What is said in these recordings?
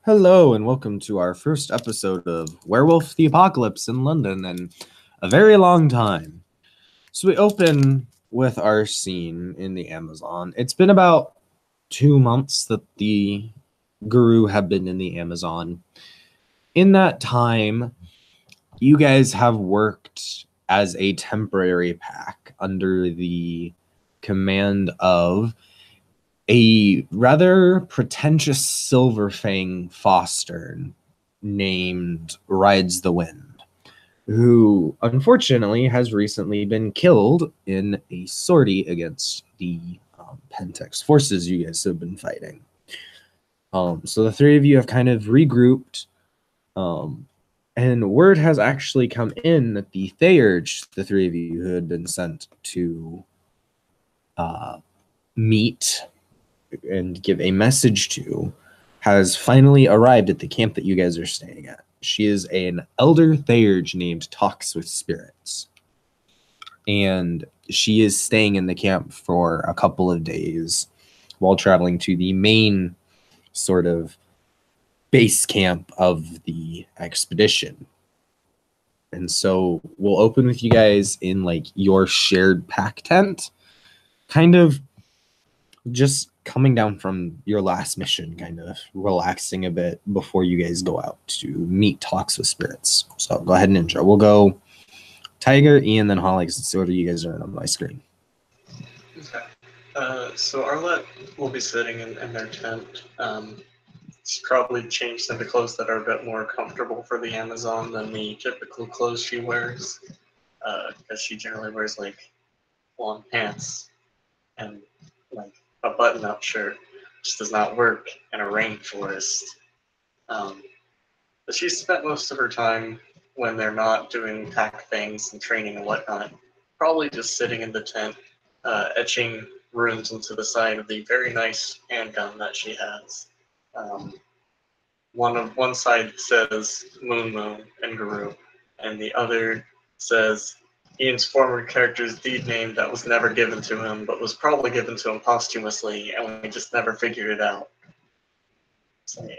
Hello and welcome to our first episode of Werewolf the Apocalypse in London in a very long time. So we open with our scene in the Amazon. It's been about 2 months that the guru have been in the Amazon. In that time, you guys have worked as a temporary pack under the command of a rather pretentious Silverfang Foster named Rides the Wind, who unfortunately has recently been killed in a sortie against the Pentex forces you guys have been fighting. So the three of you have kind of regrouped, and word has actually come in that the Theurge, the three of you who had been sent to meet and give a message to, has finally arrived at the camp that you guys are staying at. She is an elder Theurge named Talks with Spirits. And she is staying in the camp for a couple of days while traveling to the main sort of base camp of the expedition. And so we'll open with you guys in like your shared pack tent, kind of just coming down from your last mission, kind of relaxing a bit before you guys go out to meet Talks with Spirits. So go ahead and intro. We'll go Tiger, Ian, then Holly, because it's the order you guys are in on my screen. Okay. So Arlette will be sitting in their tent. She's probably changed into clothes that are a bit more comfortable for the Amazon than the typical clothes she wears, because she generally wears like long pants and like a button-up shirt, which does not work in a rainforest. But she's spent most of her time when they're not doing pack things and training and whatnot, probably just sitting in the tent, etching runes into the side of the very nice handgun that she has. One side says Moon Moon and Guru, and the other says Ian's former character's deed name that was never given to him, but was probably given to him posthumously, and we just never figured it out. So yeah.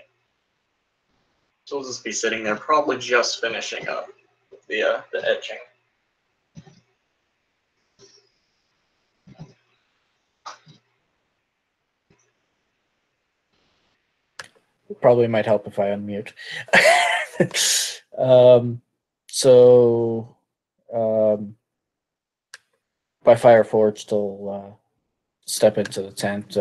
She'll just be sitting there, probably just finishing up the etching. Probably might help if I unmute. By Fireforged, he'll step into the tent.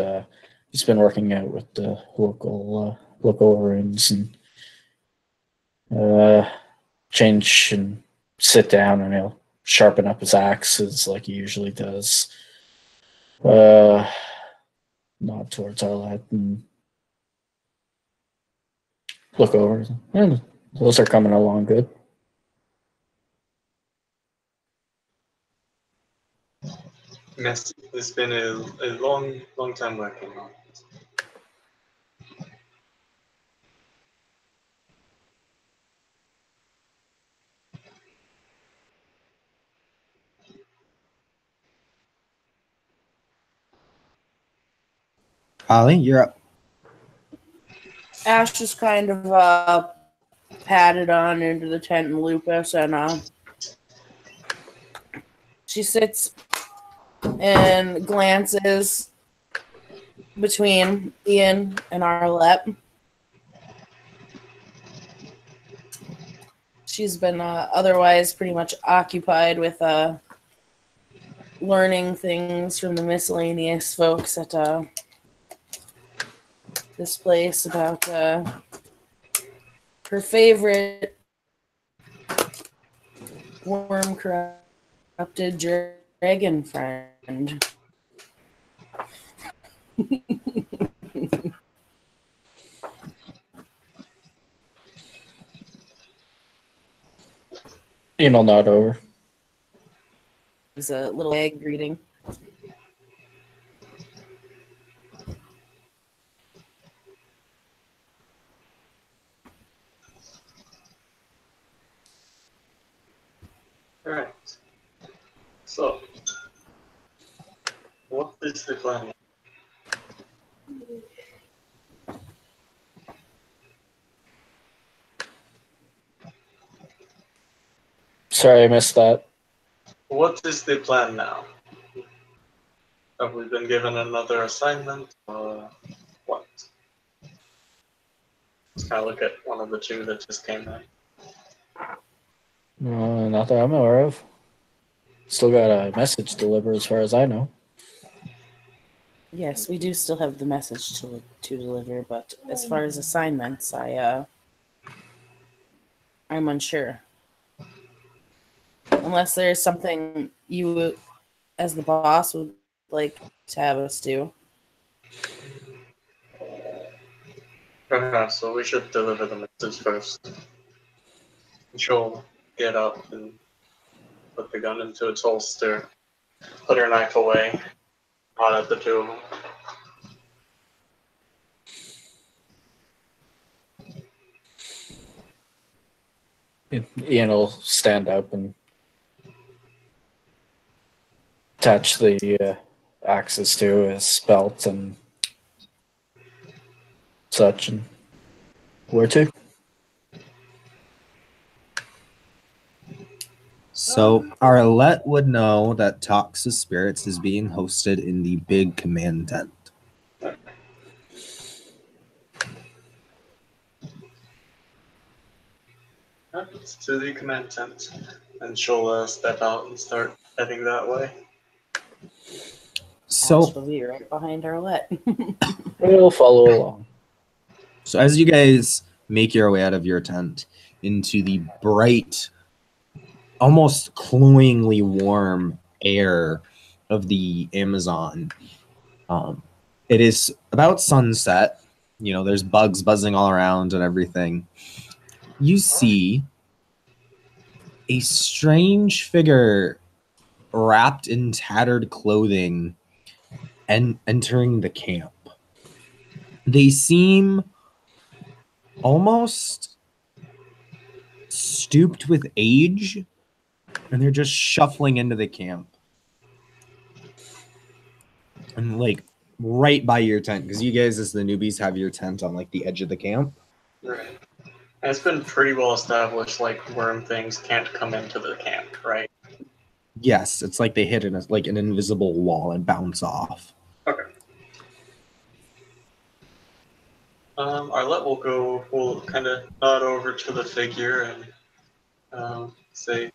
He's been working out with the local runes and change and sit down, and he'll sharpen up his axes like he usually does. Nod towards Arlette and look over. And those are coming along good. Yes, it's been a long time working on it. Holly, you're up. Ash just kind of patted on into the tent and Lupus, and she sits and glances between Ian and Arlette. She's been otherwise pretty much occupied with learning things from the miscellaneous folks at this place about her favorite worm corrupted dragon friend. Ian will nod over. It was a little egg greeting. Alright. So, what is the plan? Sorry, I missed that. What is the plan now? Have we been given another assignment? What? Just kind of look at one of the two that just came in. No, not that I'm aware of. Still got a message to deliver as far as I know. Yes, we do still have the message to deliver, but as far as assignments, I'm unsure. Unless there's something you, as the boss, would like to have us do. Okay, so we should deliver the message first. She'll get up and put the gun into its holster, put her knife away, nod at the two of them. Ian will stand up and attach the axes to his belt and such. And where to? So Arlette would know that Talks of Spirits is being hosted in the big command tent. It's to the command tent, and she'll step out and start heading that way. So She'll be right behind Arlette. We'll follow along. So as you guys make your way out of your tent into the bright, almost cloyingly warm air of the Amazon, it is about sunset. You know, there's bugs buzzing all around and everything. You see a strange figure wrapped in tattered clothing and entering the camp. They seem almost stooped with age, and they're just shuffling into the camp. And like right by your tent, because you guys as the newbies have your tent on like the edge of the camp. Right. And it's been pretty well established, like, Wyrm things can't come into the camp, right? Yes, it's like they hit in like an invisible wall and bounce off. Okay. Arlette will kind of nod over to the figure and say,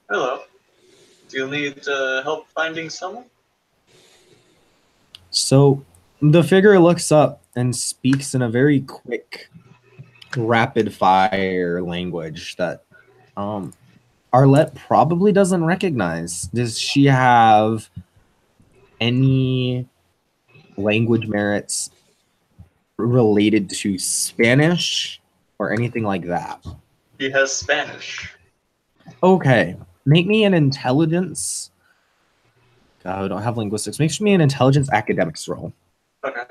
"Hello. Do you need help finding someone?" So the figure looks up and speaks in a very quick, rapid fire language that Arlette probably doesn't recognize. Does she have any language merits related to Spanish or anything like that? He has Spanish. Okay. Make me an intelligence. God, we don't have linguistics. Make me an intelligence academics roll. Okay.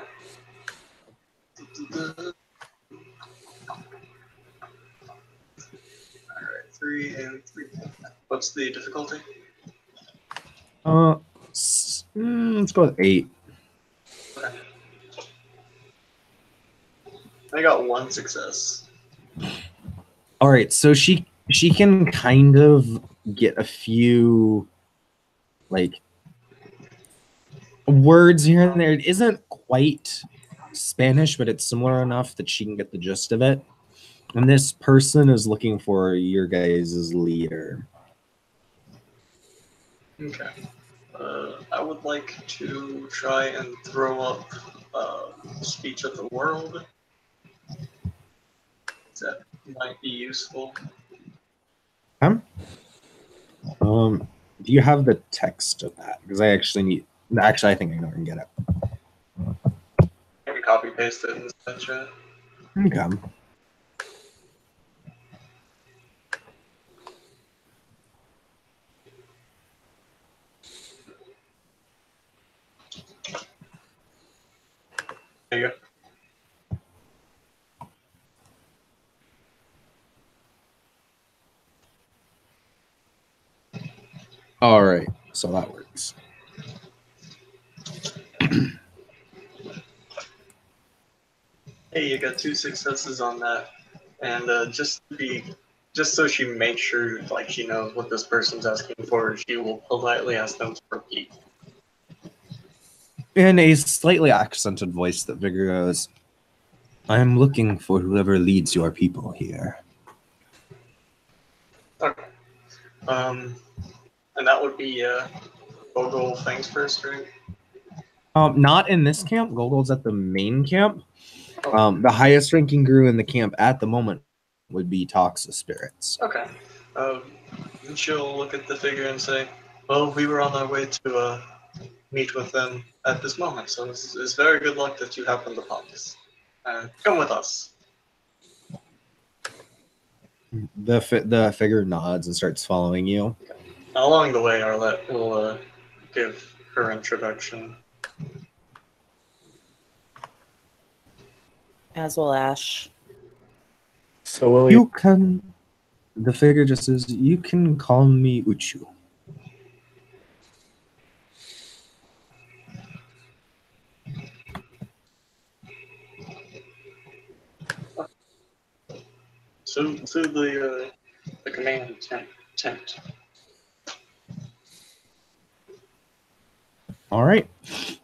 Alright, 3 and 3. What's the difficulty? Let's go with 8. Okay. I got 1 success. All right, so she can kind of get a few like words here and there. It isn't quite Spanish, but it's similar enough that she can get the gist of it. And this person is looking for your guys' leader. Okay. I would like to try and throw up Speech of the World. That might be useful. Do you have the text of that? Because I actually need. Actually, I think I know where I can get it. I can copy paste it in the chat. Okay. There you go. All right, so that works. Hey, you got 2 successes on that, and just just so she makes sure like she knows what this person's asking for, she will politely ask them to repeat. In a slightly accented voice, that figure goes, I am looking for whoever leads your people here. Okay. And that would be Bogle Fangs first, right? Not in this camp. Gogol's at the main camp. The highest ranking guru in the camp at the moment would be Toxa Spirits. Okay. She'll look at the figure and say, well, we were on our way to meet with them at this moment, so it's very good luck that you happened upon us. Come with us. The figure nods and starts following you. Along the way, Arlette will give her introduction. As will Ash. So will You can. The figure just says, you can call me Uchu. To the command tent. All right.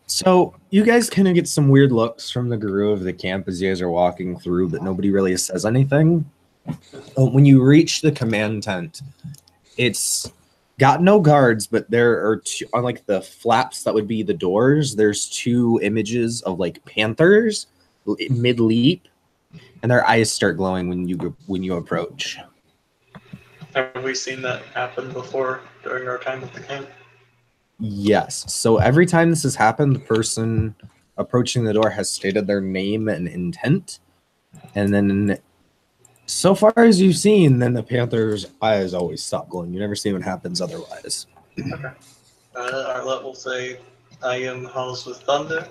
So you guys kind of get some weird looks from the guru of the camp as you guys are walking through, but nobody really says anything. When you reach the command tent, it's got no guards, but there are two, on like the flaps that would be the doors, there's two images of like panthers mid leap, and their eyes start glowing when you approach. Have we seen that happen before during our time at the camp? Yes. So every time this has happened, the person approaching the door has stated their name and intent. And then, so far as you've seen, then the panther's eyes always stop glowing. You never see what happens otherwise. Okay. Arlette will say, I am Halls with Thunder,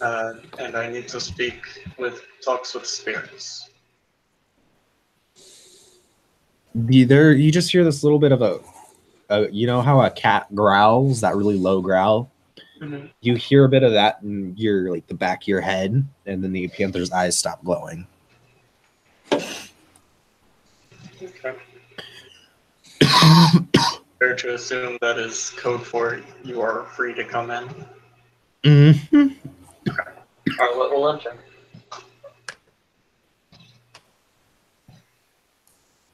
and I need to talks with spirits. You just hear this little bit of a you know how a cat growls, that really low growl? Mm-hmm. You hear a bit of that in your like the back of your head, and then the panther's eyes stop glowing. Okay. Fair to assume that is code for you are free to come in. Mm-hmm. Arlette will enter.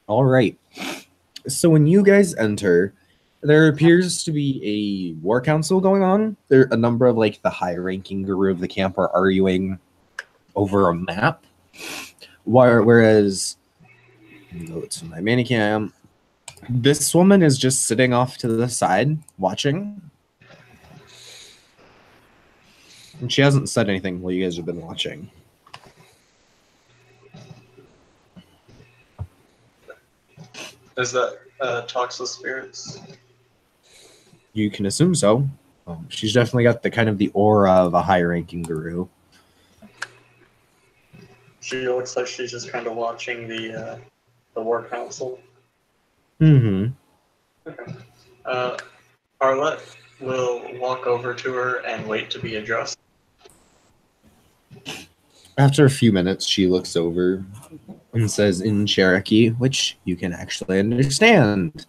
All right. So when you guys enter, there appears to be a war council going on. There a number of like the high-ranking guru of the camp are arguing over a map. Whereas, go to my manicam, this woman is just sitting off to the side watching. And she hasn't said anything while you guys have been watching. Is that Talks with Spirits? You can assume so. She's definitely got the kind of the aura of a high-ranking guru. She looks like she's just kind of watching the war council. Mm-hmm. Okay. Arlette will walk over to her and wait to be addressed. After a few minutes, she looks over and says in Cherokee, which you can actually understand.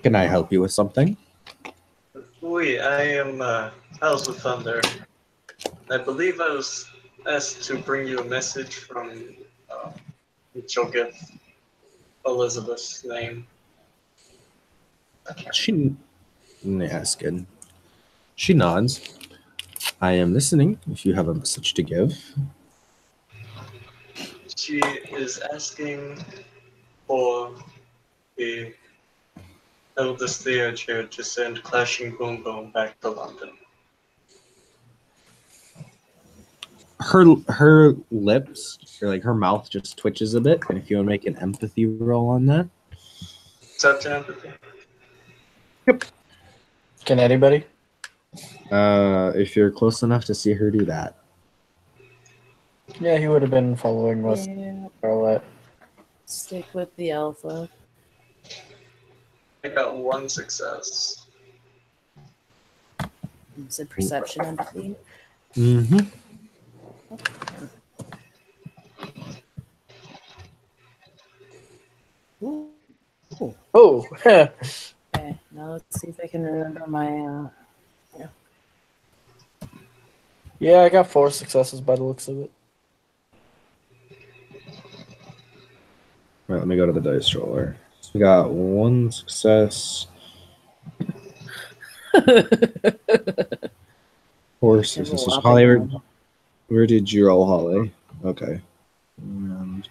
Can I help you with something? Oui, I am House with Thunder. I believe I was asked to bring you a message from, which will give Elizabeth's name. That's good. She nods. I am listening if you have a message to give. She is asking for the eldest theatre to send Clashing Boom Boom back to London. Her lips, or like her mouth, just twitches a bit. And if you want to make an empathy roll on that, Accept empathy. Yep. Can anybody? If you're close enough to see her do that. Yeah, he would have been following with Yeah. Arlette. Stick with the alpha. I got one success. Is it perception empathy? Mm-hmm. Ooh. Oh, Okay, now let's see if I can remember my. yeah, I got 4 successes by the looks of it. All right, let me go to the dice roller. So we got 1 success, 4 successes. Holly, where did you roll, Holly? Okay. And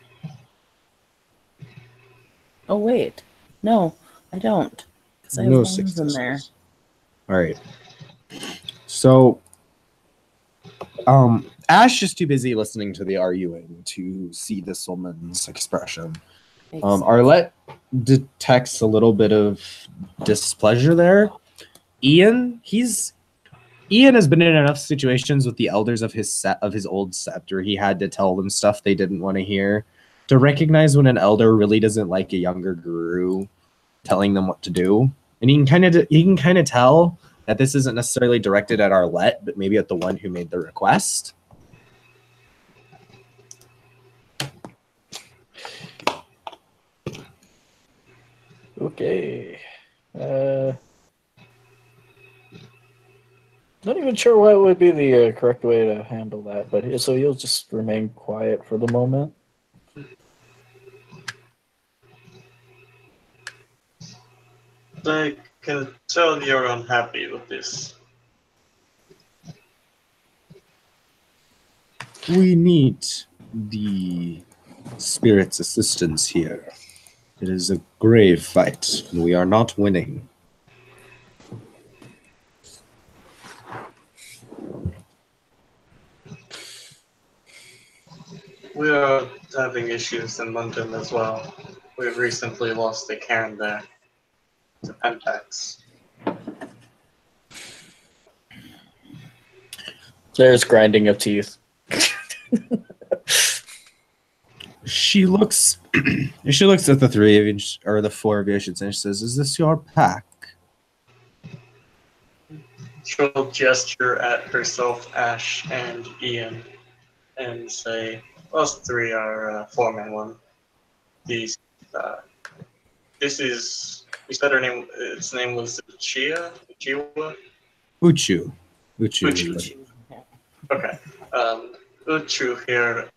Oh wait, no, I don't, because I have no ones in successes. there. All right. So, Ash is too busy listening to the arguing to see this woman's expression. Makes sense. Arlette detects a little bit of displeasure there. Ian has been in enough situations with the elders of his old sept where he had to tell them stuff they didn't want to hear, to recognize when an elder really doesn't like a younger guru telling them what to do. And he can kind of tell that this isn't necessarily directed at Arlette, but maybe at the one who made the request. Okay. Not even sure what would be the correct way to handle that, but so you'll just remain quiet for the moment. I can tell you're unhappy with this. We need the spirit's assistance here. It is a grave fight, and we are not winning. We are having issues in London as well. We've recently lost a cairn there to Pentax. There's grinding of teeth. She looks at the 3 of you, or the 4 of you, I should say, and she says, "Is this your pack?" She'll gesture at herself, Ash, and Ian, and say, "Us 3 are 4-man 1. These, this is." You said her name. Its name was Chia. Chiwa. Uchu. Uchu. Okay. Uchu here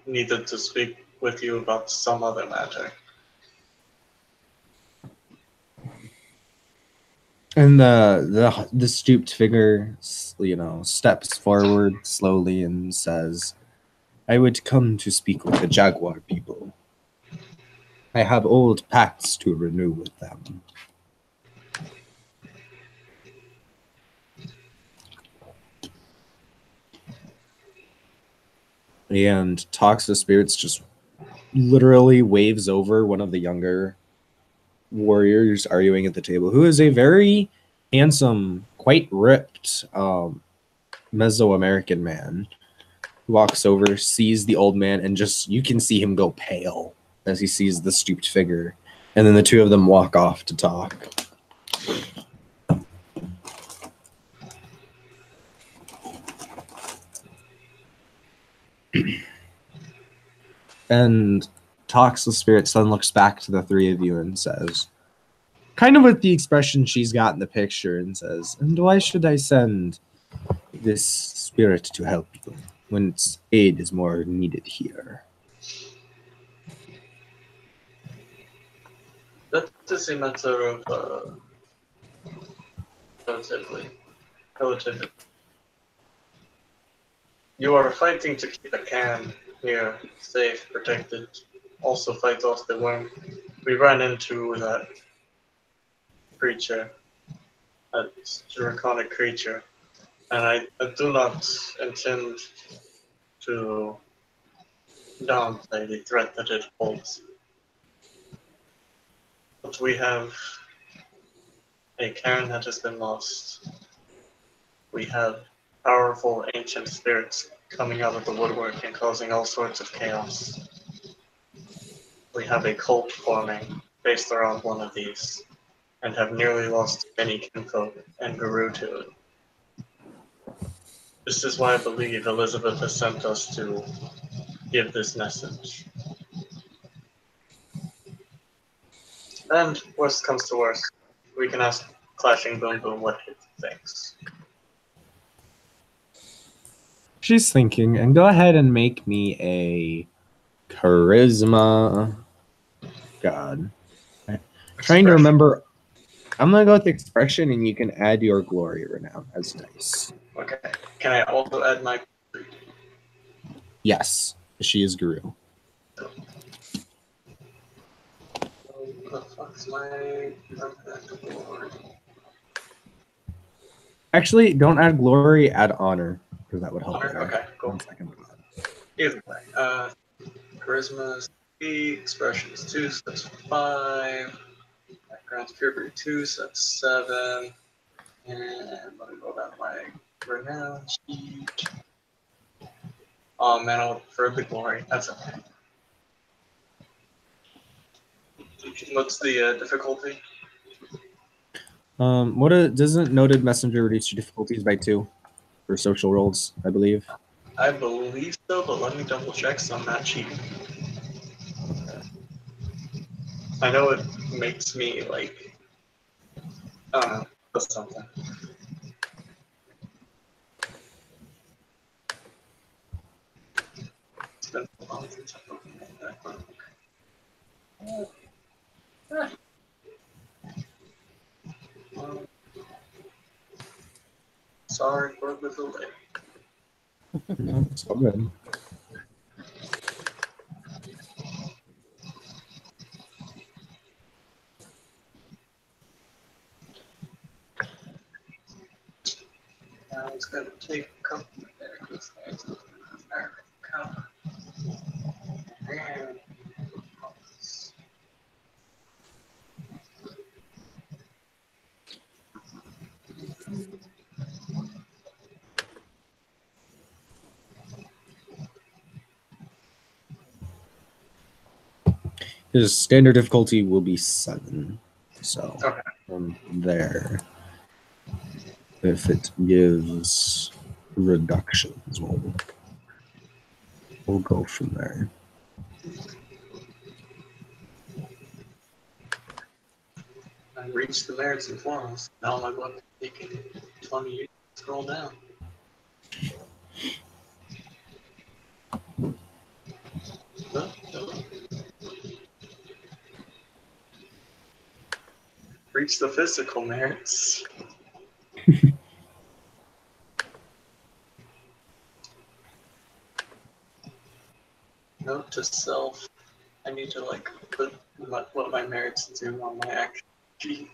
needed to speak with you about some other matter. And the stooped figure, steps forward slowly and says, "I would come to speak with the Jaguar people. I have old pacts to renew with them." And Talks of Spirits just literally waves over one of the younger warriors arguing at the table, who is a very handsome, quite ripped Mesoamerican man. Walks over, sees the old man, and just you can see him go pale as he sees the stooped figure. And then the 2 of them walk off to talk. And Talks of Spirits then looks back to the 3 of you and says, kind of with the expression she's got in the picture, and says, "And why should I send this spirit to help you when its aid is more needed here?" That is a matter of relatively. You are fighting to keep a cairn here safe, protected. Also fight off the Wyrm. We ran into that creature, that draconic creature, and I do not intend to downplay the threat that it holds. But we have a cairn that has been lost. We have powerful ancient spirits coming out of the woodwork and causing all sorts of chaos. We have a cult forming based around one of these, and have nearly lost many kinfolk and guru to it. This is why I believe Elizabeth has sent us to give this message. And worst comes to worst, we can ask Clashing Boom Boom what he thinks. She's thinking, and go ahead and make me a charisma. God. Trying to remember. I'm going to go with expression, and you can add your glory renown as dice. Okay. Can I also add my... Yes, she is Guru. What the fuck's my... Actually, don't add glory, add honor, because that would help. Honor? Okay, cool. 1 second. Either way. Charisma is 3, expression is 2, so that's 5. Background's puberty 2, so that's 7. And let me go down my renown sheet. Oh man, I'll for the glory. That's okay. What's the difficulty? Doesn't noted messenger reduce your difficulties by 2 for social roles, I believe? I believe so, but let me double check so I'm not cheating. I know it makes me like, I don't know, that's something. It's been so long since I've opened that book. Sorry for the delay. No, it's all good. Now it's going to take a couple of minutes. His standard difficulty will be 7. So Okay. from there, if it gives reductions, we'll go from there. I reached the merits and flaws. Now my book is taking 20 years to scroll down. Reach the physical merits. Note to self. I need to like put what my merits do on my action sheet.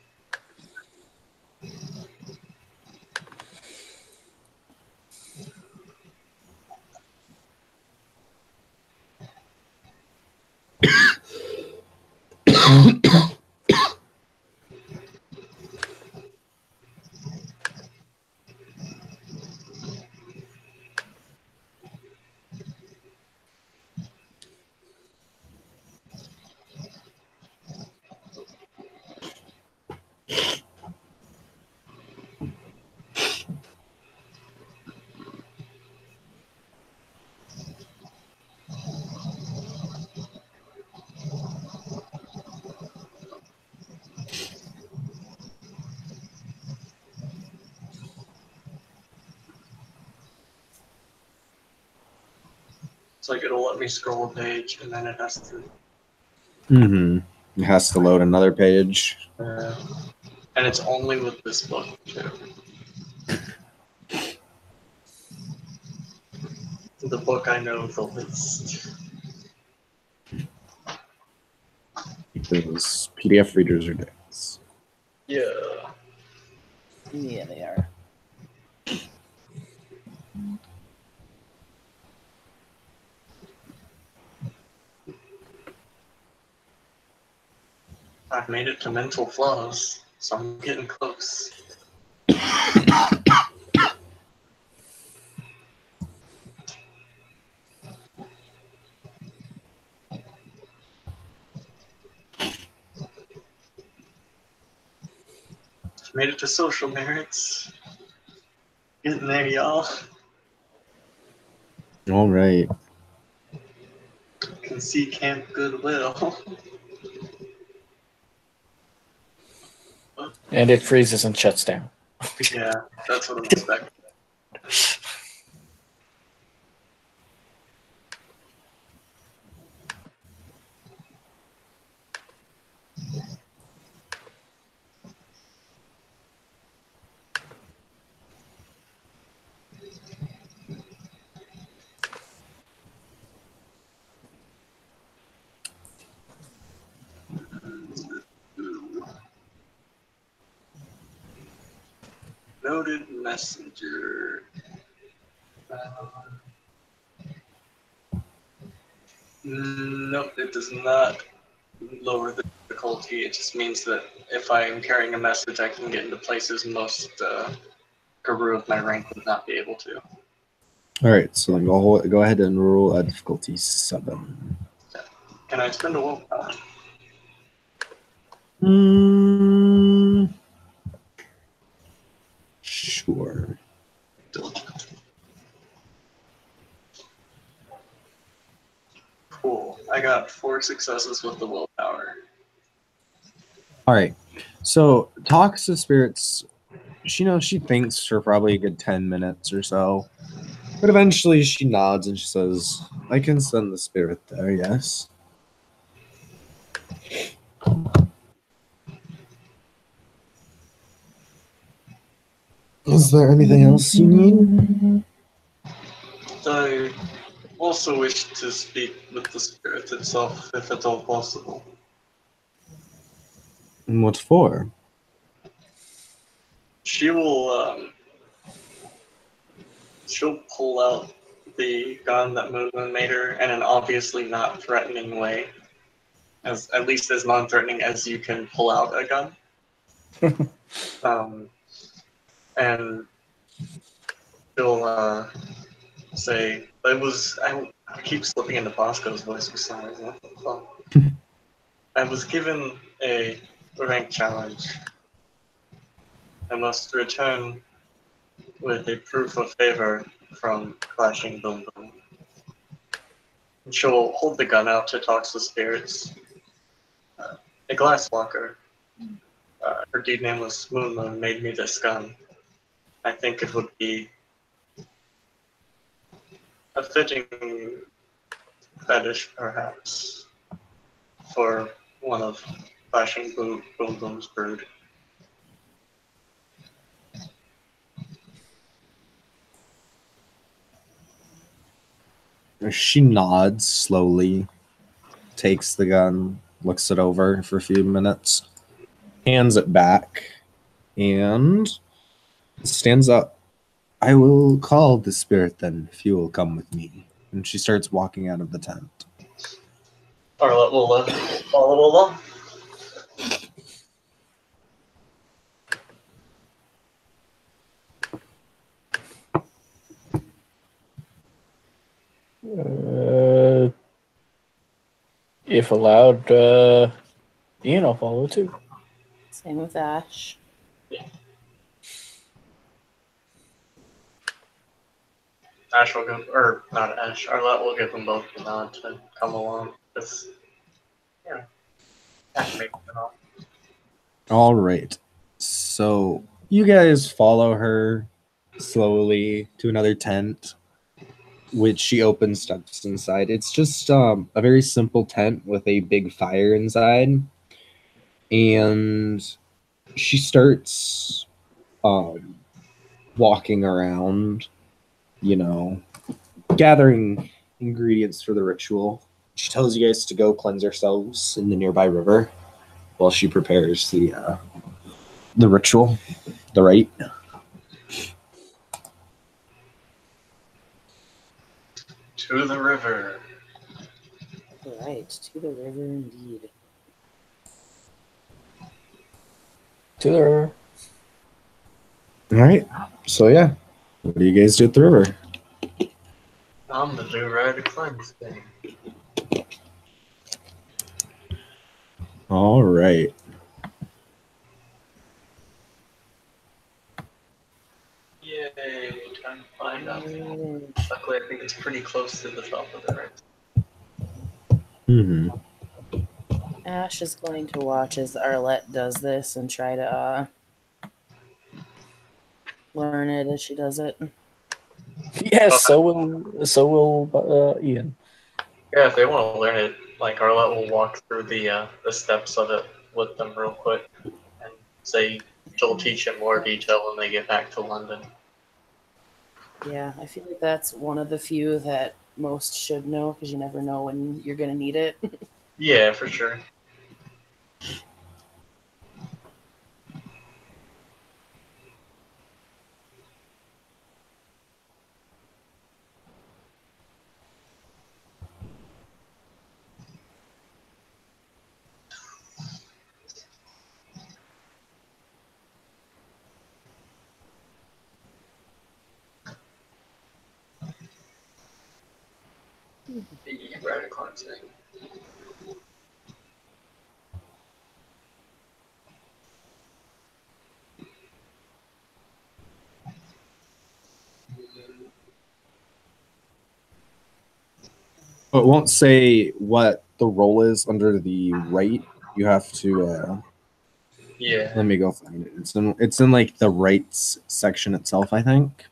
It's like it'll let me scroll a page and then it has to. It has to load another page. And it's only with this book too. The book I know the least. Because PDF readers are dicks. Yeah. Yeah, they are. I've made it to mental flaws, so I'm getting close. Made it to social merits. Getting there, y'all. All right. Can see Camp Goodwill. And it freezes and shuts down. Yeah, that's what I'm expecting. Noted messenger. Nope, it does not lower the difficulty. It just means that if I am carrying a message, I can get into places most guru of my rank would not be able to. All right, so then go ahead and roll a difficulty 7. Can I spend a willpower? Sure. Cool. I got 4 successes with the willpower. All right. So talks to spirits. She thinks for probably a good 10 minutes or so, but eventually she nods and she says, "I can send the spirit there. Yes." Is there anything else you need? I also wish to speak with the spirit itself, if at all possible. And what for? She will, she'll pull out the gun that Moon made her in an obviously not threatening way. At least as non-threatening as you can pull out a gun. And she'll say, I keep slipping into Bosco's voice for some reason. What the fuck? I was given a rank challenge. I must return with a proof of favor from Clashing Boom Boom. And she'll hold the gun out to talk to spirits. A glass walker. Her deed name was Moon Moon, made me this gun. I think it would be a fitting fetish, perhaps, for one of Clashing Boom Boom's brood. She nods slowly, takes the gun, looks it over for a few minutes, hands it back, and stands up. "I will call the spirit then, if you will come with me." And she starts walking out of the tent. Arlette will follow along. If allowed, Ian will follow too. Same with Ash. Ash will give, or not Ash, Arlette will give them both the nod to come along. It's, yeah, Ash makes it all. All right. So you guys follow her slowly to another tent, which she opens steps inside. It's just a very simple tent with a big fire inside. And she starts walking around, gathering ingredients for the ritual. She tells you guys to go cleanse yourselves in the nearby river while she prepares the ritual, the rite. To the river. Right, to the river indeed. To the river. All right. So yeah, what do you guys do at the river? I'm the do right cleanse thing. All right. Yay, time to find out. Luckily, I think it's pretty close to the top of the right. Mm-hmm. Ash is going to watch as Arlette does this and try to learn it as she does it. Yes, so will Ian. Yeah, if they want to learn it, like Arlette will walk through the steps of it with them real quick, and say she'll teach in more detail when they get back to London. Yeah, I feel like that's one of the few that most should know because you never know when you're going to need it. Yeah, for sure. The radical thing. But it won't say what the roll is under the right. You have to Yeah. let me go find it. It's in like the rights section itself, I think.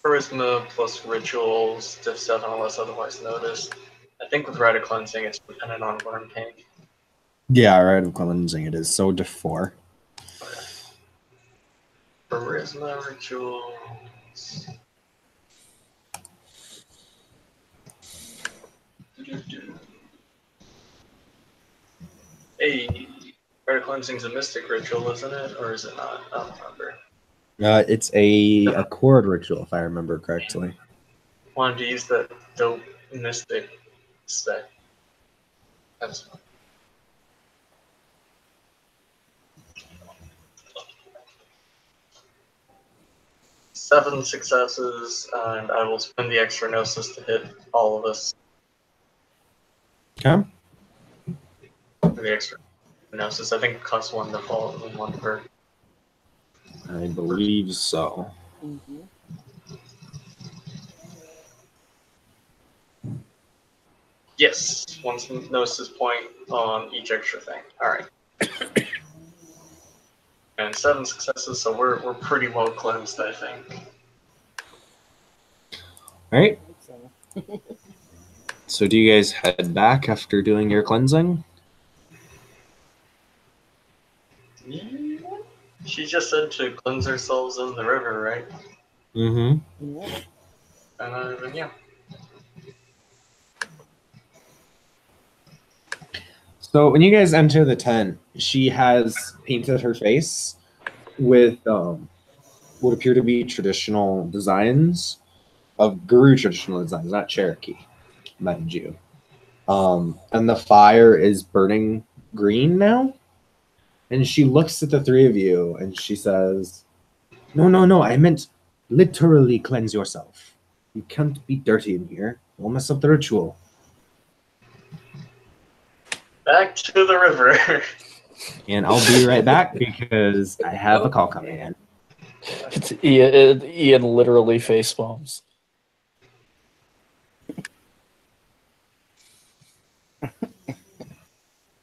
Charisma plus rituals, diff 7 unless otherwise noticed. I think with Rite of Cleansing, it's dependent on Wyrm King. Yeah, right of cleansing it is. So to 4. Charisma rituals. Hey, Rite of Cleansing's a mystic ritual, isn't it? Or is it not? I don't remember. It's a accord ritual, if I remember correctly. Wanted to use that dope mystic spec. That's fine. Seven successes, and I will spend the extra gnosis to hit all of us. Okay. The extra gnosis. I think it costs 1 to fall and 1 per. I believe so. Mm-hmm. Yes, 1 gnosis point on each extra thing. Alright. And 7 successes, so we're pretty well cleansed, I think. All right. So, So do you guys head back after doing your cleansing? Yeah. She just said to cleanse ourselves in the river, right? Mm-hmm. yeah. And yeah. So when you guys enter the tent, she has painted her face with what appear to be traditional designs of Guru traditional designs, not Cherokee, mind you. And the fire is burning green now. And she looks at the three of you and she says, No, no, no, I meant literally cleanse yourself. You can't be dirty in here. You'll mess up the ritual. Back to the river. And I'll be right back because I have a call coming in. It's Ian literally face bombs.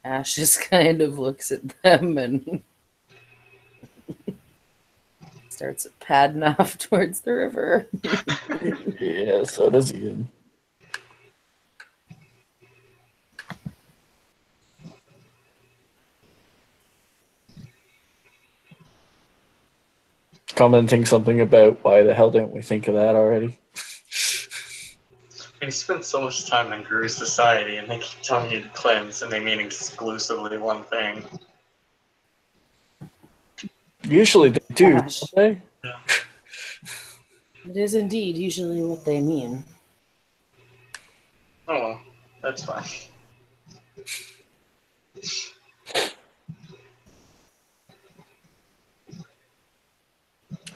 Ash just kind of looks at them and starts padding off towards the river. Yeah, so does Ian. Commenting something about why the hell didn't we think of that already? You spend so much time in Guru society and they keep telling you to cleanse and they mean exclusively one thing. Usually they do, Gosh. don't they? Yeah. It is indeed usually what they mean. Oh well, that's fine.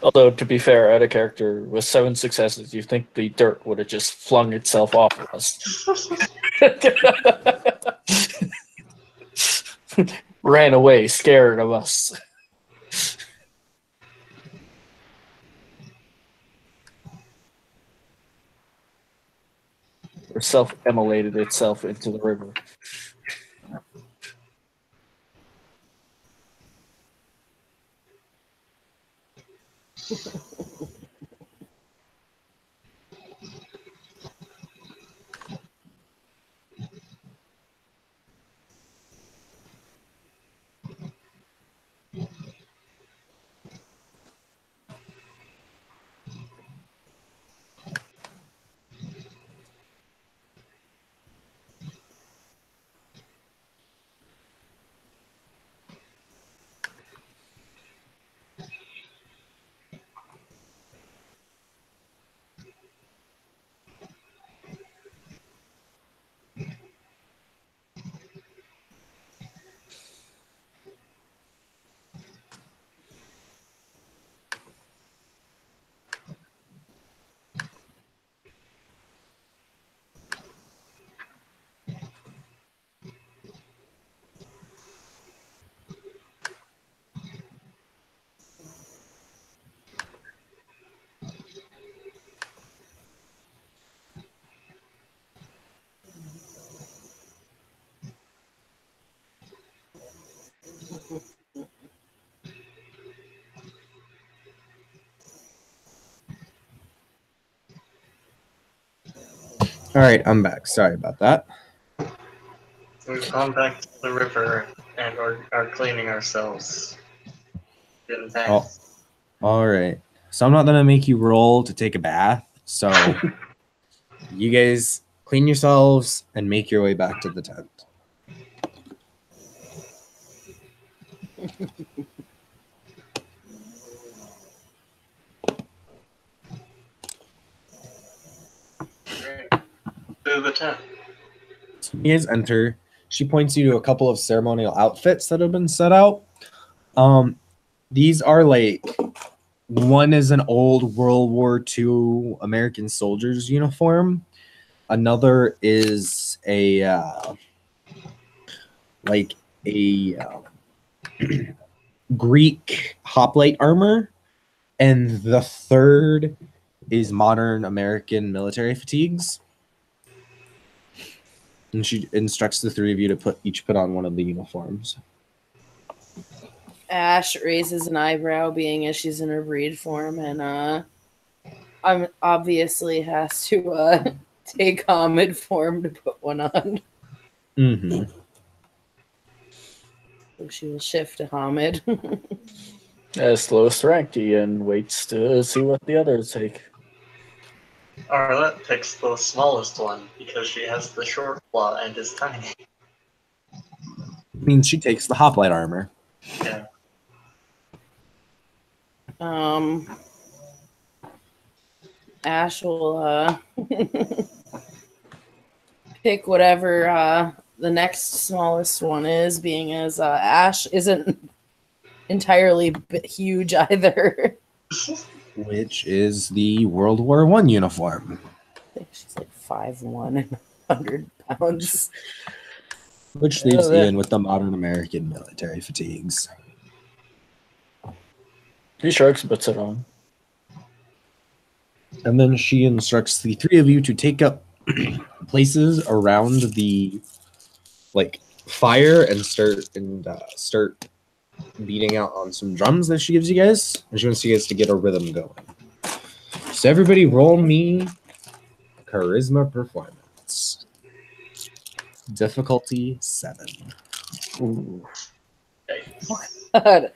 Although, to be fair, out of character, with 7 successes, you think the dirt would have just flung itself off of us. Ran away, scared of us. Or self-immolated itself into the river. All right, I'm back. Sorry about that. We've gone back to the river and are cleaning ourselves. Getting back. Oh, all right. So I'm not gonna make you roll to take a bath. So you guys clean yourselves and make your way back to the tent. To the tent. So you guys enter. She points you to a couple of ceremonial outfits that have been set out. These are like, one is an old World War II American soldier's uniform. Another is a Greek hoplite armor, and the third is modern American military fatigues. And she instructs the three of you to put on one of the uniforms. Ash raises an eyebrow, being as she's in her breed form, and obviously has to take Hamid form to put one on. Mm-hmm. So she will shift to Hamid. As lowest ranked, Ian waits to see what the others take. Arlette picks the smallest one because she has the short claw and is tiny. Means she takes the hoplite armor. Yeah. Ash will pick whatever the next smallest one is, being as Ash isn't entirely huge either. Which is the World War I uniform. I think she's like 5'1" and 100 pounds. Which leaves Ian with the modern American military fatigues. He shrugs and puts it on. And then she instructs the three of you to take up places around the fire and start beating out on some drums that she gives you guys. And she wants you guys to get a rhythm going. So everybody roll me charisma performance. Difficulty 7. Ooh. God,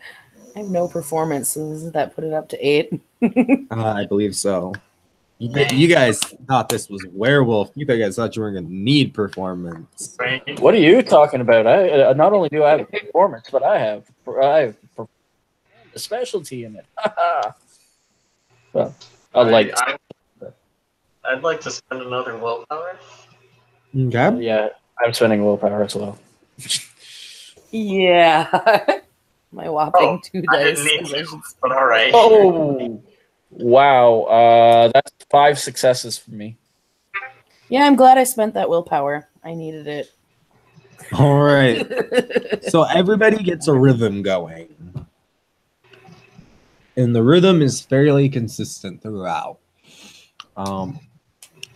I have no performance, so doesn't that put it up to 8? I believe so. You guys thought this was werewolf. You guys thought you were going to need performance. What are you talking about? I not only do I have a performance, but I have a specialty in it. Well, I'd like to spend another willpower. Okay. Yeah, I'm spending willpower as well. Yeah. My whopping 2 I dice. didn't need to, but all right. Oh, wow. That's 5 successes for me. Yeah, I'm glad I spent that willpower. I needed it. All right. So everybody gets a rhythm going. And the rhythm is fairly consistent throughout.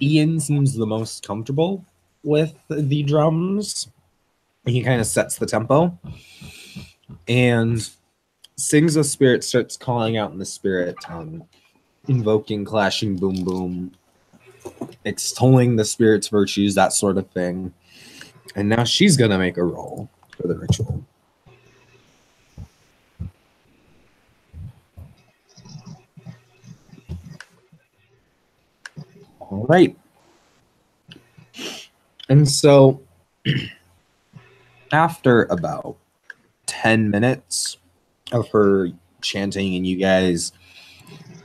Ian seems the most comfortable with the drums. He kind of sets the tempo. And sings a spirit, starts calling out in the spirit tongue, invoking clashing boom boom, extolling the spirit's virtues, that sort of thing. And now she's gonna make a roll for the ritual. All right. And so after about 10 minutes of her chanting and you guys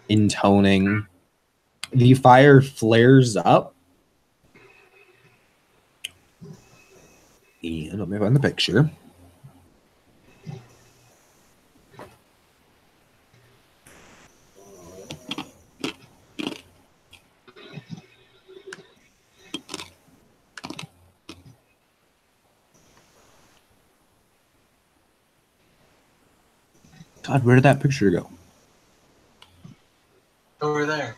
intoning, the fire flares up. And let me find the picture. God, where did that picture go? Over there.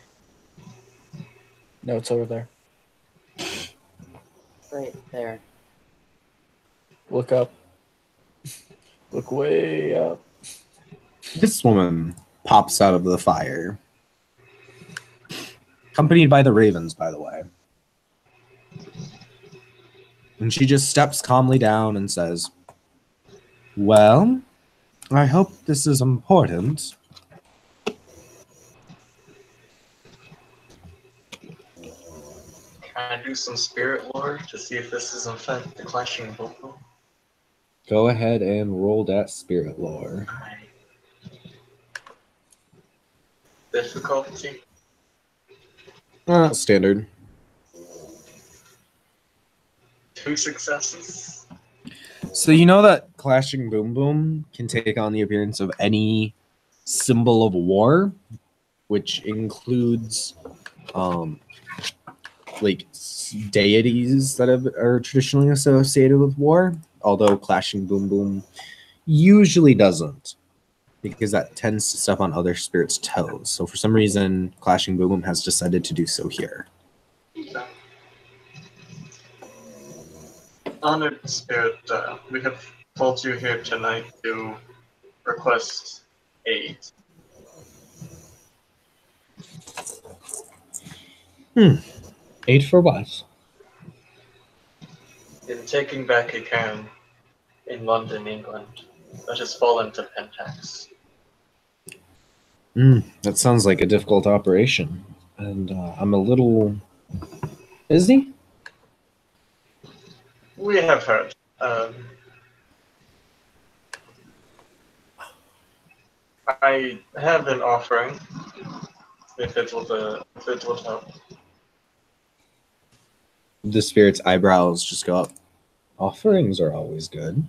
No, it's over there. Right there. Look up. Look way up. This woman pops out of the fire, accompanied by the ravens, by the way. And she just steps calmly down and says, "Well, I hope this is important." Can I do some spirit lore to see if this is in fact the clashing boom boom? Go ahead and roll that spirit lore. Alright. Difficulty? Standard. 2 successes. So you know that clashing boom boom can take on the appearance of any symbol of war, which includes like deities that are traditionally associated with war, although clashing boom boom usually doesn't, because that tends to step on other spirits' toes. So for some reason, clashing boom boom has decided to do so here. Okay. Honored Spirit, we have told you here tonight to request aid. Aid for what? In taking back a cairn in London, England, that has fallen to Pentax. That sounds like a difficult operation, and I'm a little busy. We have heard. I have an offering, if it will help. The spirit's eyebrows just go up. Offerings are always good.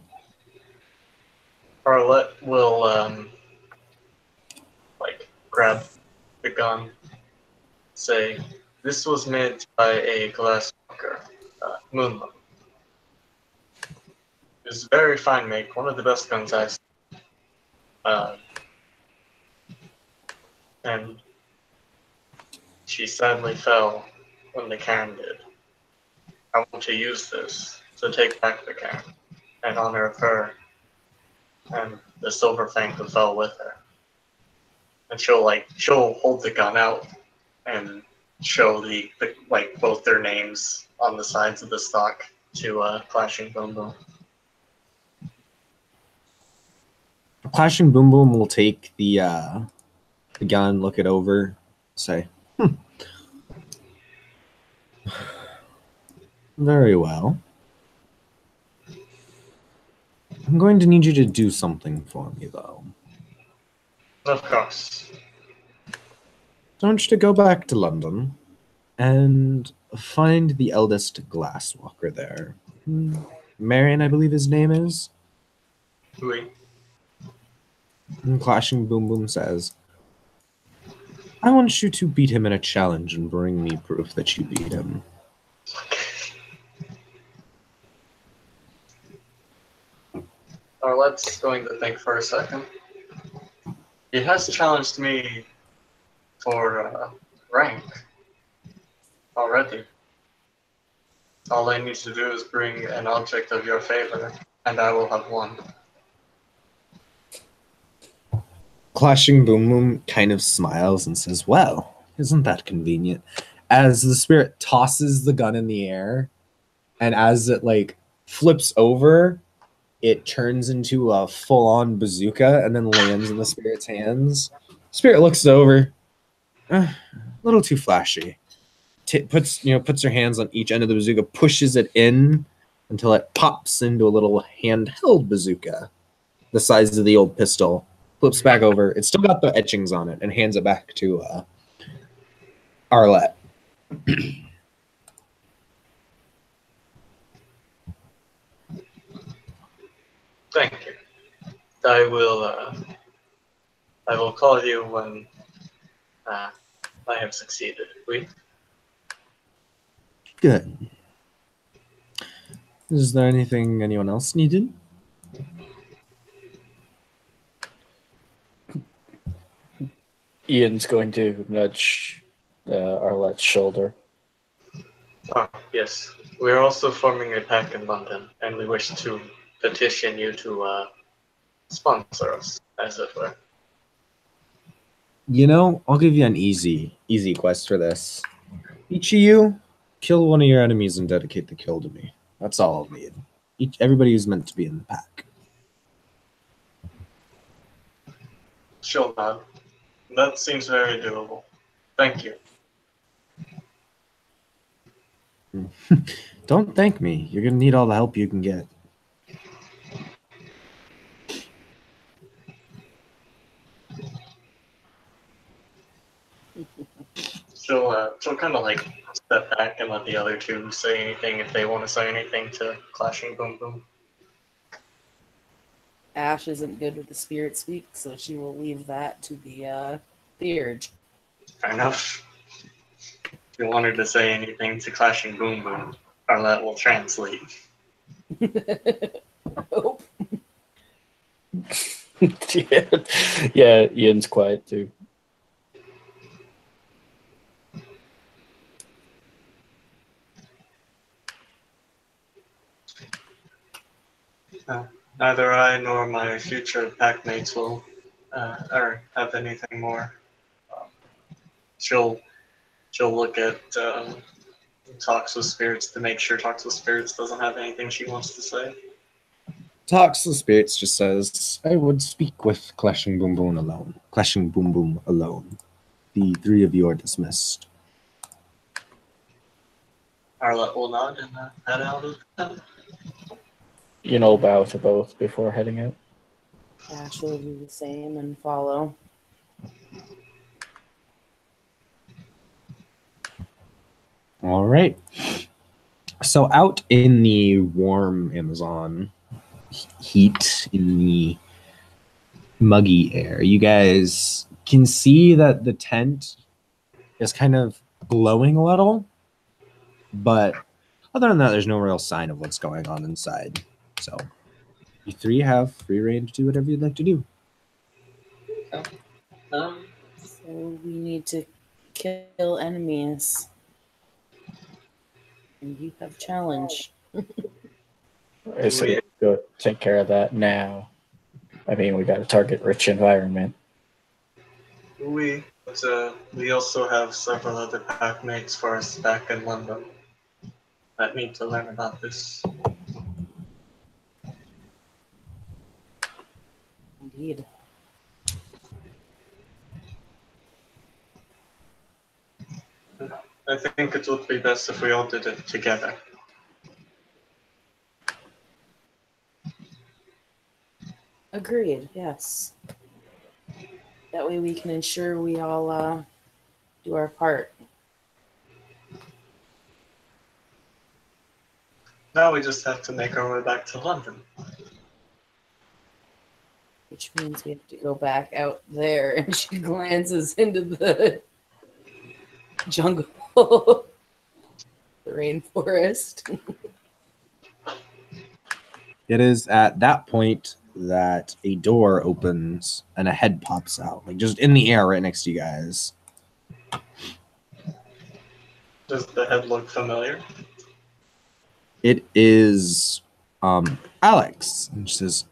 Arlette will, grab the gun, say, this was made by a glassworker, Moonlight. It's a very fine make, one of the best guns I've seen. And she sadly fell when the cairn did. I want to use this to take back the cairn in honor of her and the silver fang who fell with her. And she'll hold the gun out and show the both their names on the sides of the stock to Clashing Boom Boom. Clashing Boom Boom will take the gun, look it over, say, very well. I'm going to need you to do something for me, though. Of course. I want you to go back to London and find the eldest glasswalker there. Marion, I believe his name is. Oui. And Clashing Boom Boom says, I want you to beat him in a challenge and bring me proof that you beat him. Arlette's going to think for a second. He has challenged me for rank already. All I need to do is bring an object of your favor, and I will have won. Clashing Boom Boom kind of smiles and says, "Well, isn't that convenient?" As the spirit tosses the gun in the air, and as it like flips over, it turns into a full-on bazooka and then lands in the spirit's hands. Spirit looks over, a little too flashy. Puts her hands on each end of the bazooka, pushes it in until it pops into a little handheld bazooka, the size of the old pistol. Flips back over. It's still got the etchings on it, and hands it back to Arlette. Thank you. I will call you when I have succeeded. We. Good. Is there anything anyone else needed? Ian's going to nudge Arlette's shoulder. Oh, yes. We are also forming a pack in London, and we wish to petition you to sponsor us, as it were. I'll give you an easy quest for this. Each of you, kill one of your enemies and dedicate the kill to me. That's all I'll need. Everybody who's meant to be in the pack. She'll nod. That seems very doable. Thank you. Don't thank me. You're going to need all the help you can get. She'll kind of like step back and let the other two say anything if they want to say anything to Clashing Boom Boom. Ash isn't good with the spirit speak, so she will leave that to the urge. Fair enough. If you want her to say anything to Clashing Boom Boom, Arlette will translate. Nope. Yeah, Ian's quiet too. Neither I nor my future packmates will or have anything more. She'll look at Talks with Spirits to make sure Talks with Spirits doesn't have anything she wants to say. Talks with Spirits just says, "I would speak with Clashing Boom Boom alone. Clashing Boom Boom alone. The three of you are dismissed." Arlette will nod and head out of town. Bow to both before heading out. Ash will do the same and follow. All right. So out in the warm Amazon heat, in the muggy air, you guys can see that the tent is kind of glowing a little, but other than that, there's no real sign of what's going on inside. So you three have free reign to do whatever you'd like to do. So we need to kill enemies. And you have challenge. I say go take care of that now. I mean, we got a target-rich environment. We also have several other packmates for us back in London that need to learn about this. Indeed. I think it would be best if we all did it together. Agreed, yes. That way we can ensure we all do our part. Now we just have to make our way back to London. Which means we have to go back out there. And she glances into the jungle, the rainforest. It is at that point that a door opens and a head pops out, like just in the air right next to you guys. Does the head look familiar? It is Alex. And she says,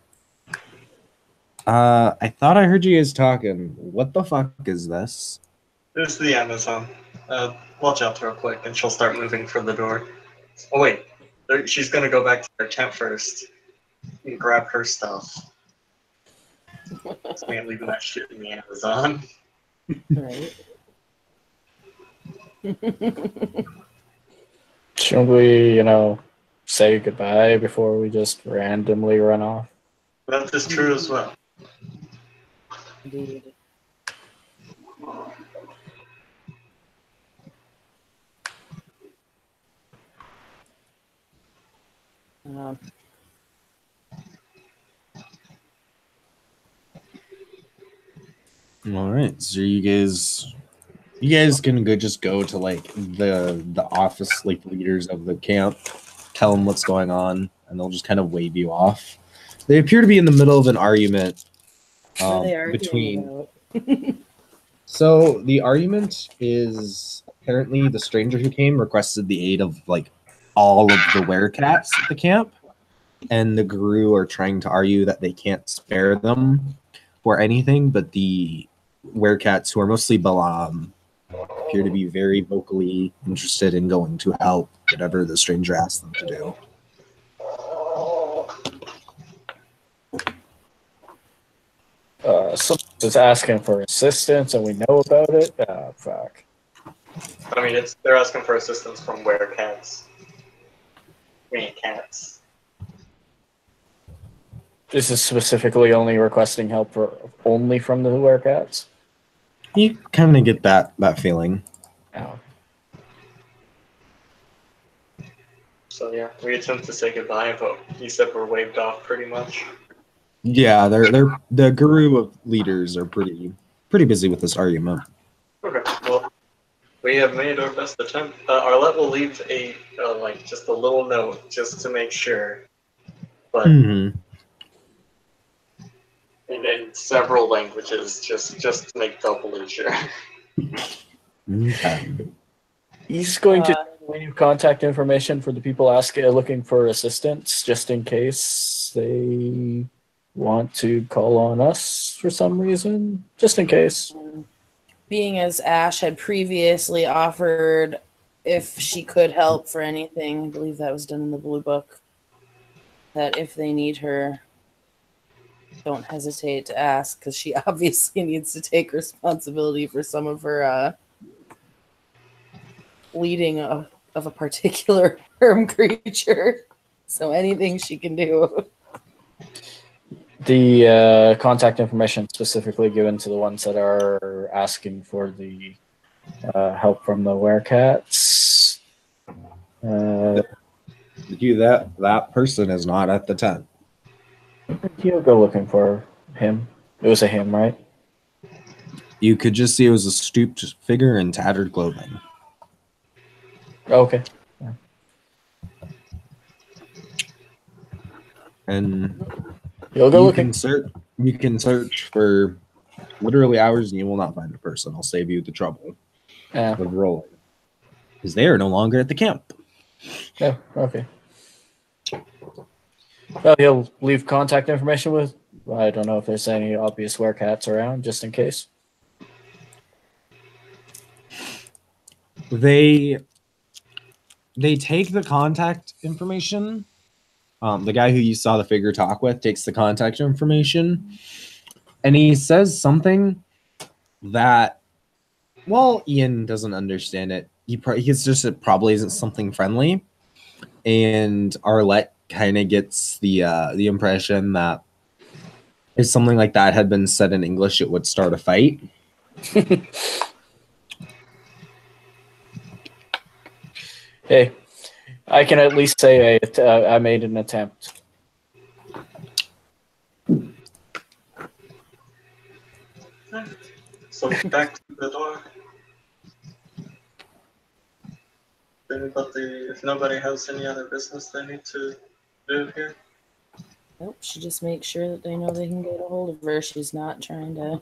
I thought I heard you guys talking. What the fuck is this? This is the Amazon. Watch out real quick, and she'll start moving for the door. Oh wait, she's gonna go back to her tent first and grab her stuff. So we ain't leaving that shit in the Amazon. Right. Shouldn't we, say goodbye before we just randomly run off? That is true as well. Indeed. Um, All right, so you guys can just go to like the office, like leaders of the camp, tell them what's going on, and they'll just kind of wave you off. They appear to be in the middle of an argument what are they arguing between. about? So the argument is apparently the stranger who came requested the aid of like all of the werecats at the camp, and the Guru are trying to argue that they can't spare them for anything, but the werecats, who are mostly Balam, appear to be very vocally interested in going to help whatever the stranger asks them to do. Someone's just asking for assistance and we know about it? Fuck. I mean, they're asking for assistance from werecats. I mean, cats. This is specifically only requesting help only from the werecats? You kind of get that feeling. Oh. So yeah, we attempt to say goodbye, but he said we're waved off pretty much. Yeah, they're the Guru of leaders are pretty busy with this argument. Okay, well, we have made our best attempt. Arlette will leave just a little note just to make sure, but Mm-hmm. in several languages, just to make doubly sure. Okay. He's going to leave contact information for the people looking for assistance, just in case they want to call on us for some reason. Just in case. Being as Ash had previously offered if she could help for anything, I believe that was done in the Blue Book, that if they need her, don't hesitate to ask, because she obviously needs to take responsibility for some of her leading of a particular Wyrm creature. So anything she can do. The contact information specifically given to the ones that are asking for the help from the werecats. That person is not at the tent. You'll go looking for him. It was a him, right? You could just see it was a stooped figure in tattered clothing. Okay. And You'll go you looking. You can search for literally hours and you will not find a person. I'll save you the trouble Yeah. of rolling. Because they are no longer at the camp. Yeah, okay. Well, he'll leave contact information with. I don't know if there's any obvious werecats around, just in case. They take the contact information. The guy who you saw the figure talk with takes the contact information, and he says something that, well, Ian doesn't understand it. It's just it probably isn't something friendly, and Arlette kind of gets the impression that if something like that had been said in English, it would start a fight. Hey, I can at least say I made an attempt. So back to the door. If nobody has any other business they need to do here. Nope, she just makes sure that they know they can get a hold of her. She's not trying to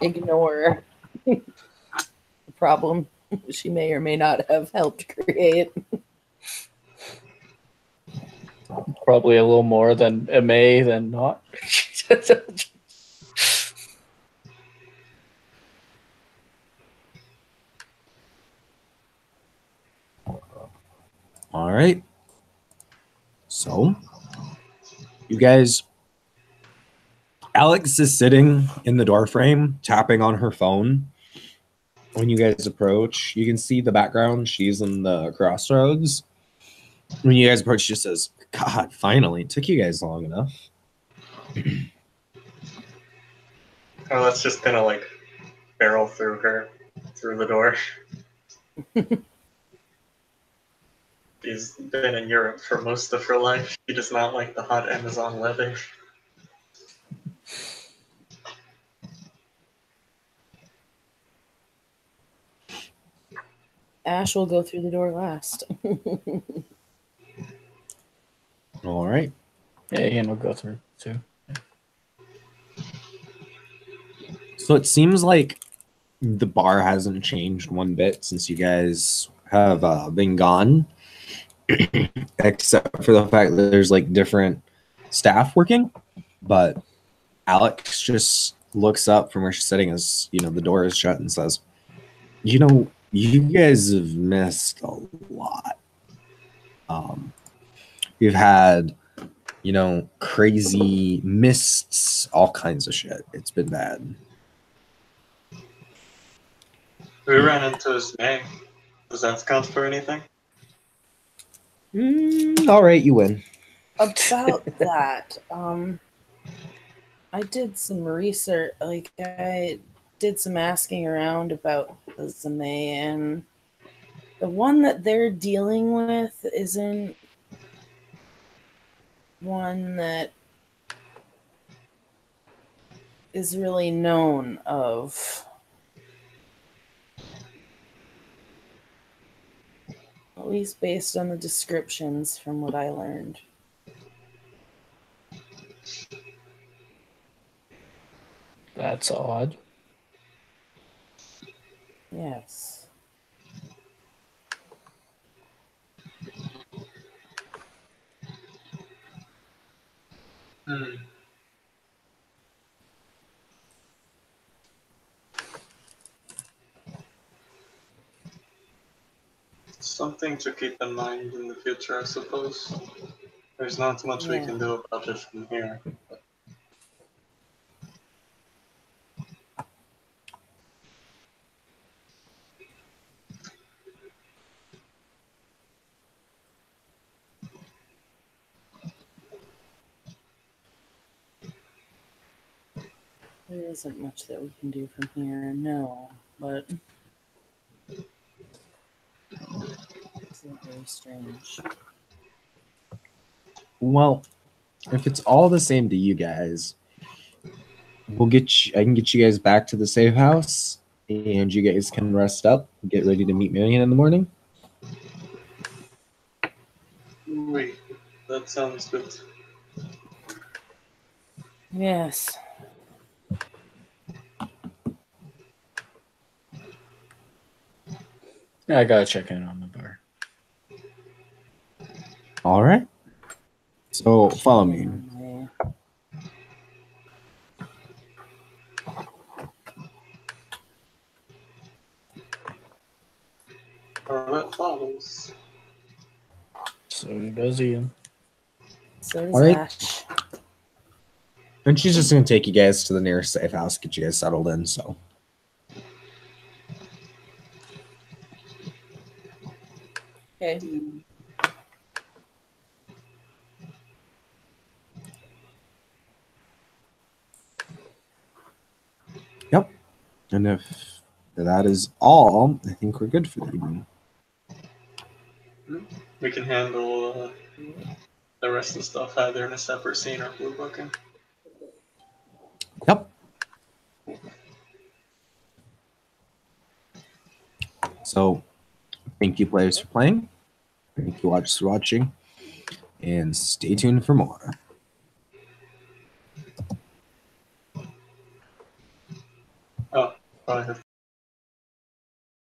ignore the problem she may or may not have helped create. probably a little more than a may than not. All right. So, you guys, Alex is sitting in the doorframe, tapping on her phone. When you guys approach, you can see the background. She's in the crossroads. When you guys approach, she just says, God, finally, it took you guys long enough. Oh, that's just gonna like barrel through her through the door. She's been in Europe for most of her life. She does not like the hot Amazon weather. Ash will go through the door last. All right. Yeah, Ian will go through too. So it seems like the bar hasn't changed one bit since you guys have been gone, except for the fact that there's like different staff working. But Alex just looks up from where she's sitting as the door is shut and says, you guys have missed a lot. We've had crazy mists, all kinds of shit. It's been bad. We ran into his name. Does that count for anything? All right, you win. About that, I did some research. Like, I did some asking around about the Zame, and the one that they're dealing with isn't one that is really known of. At least based on the descriptions from what I learned. That's odd. Yes. Something to keep in mind in the future, I suppose. There's not much we can do about it from here. There isn't much that we can do from here, no, but it's very strange. Well, if it's all the same to you guys, I can get you guys back to the safe house, and you guys can rest up, get ready to meet Marion in the morning. Wait, that sounds good. Yes. I gotta check in on the bar. All right. So follow me. That follows. So does Ian. So does All right. Ash. And she's just going to take you guys to the nearest safe house, get you guys settled in. So, Okay. yep. And if that is all, I think we're good for the evening. We can handle the rest of the stuff either in a separate scene or blue booking. Yep. So, thank you, players, for playing. Thank you, watchers, for watching. And stay tuned for more. Oh, probably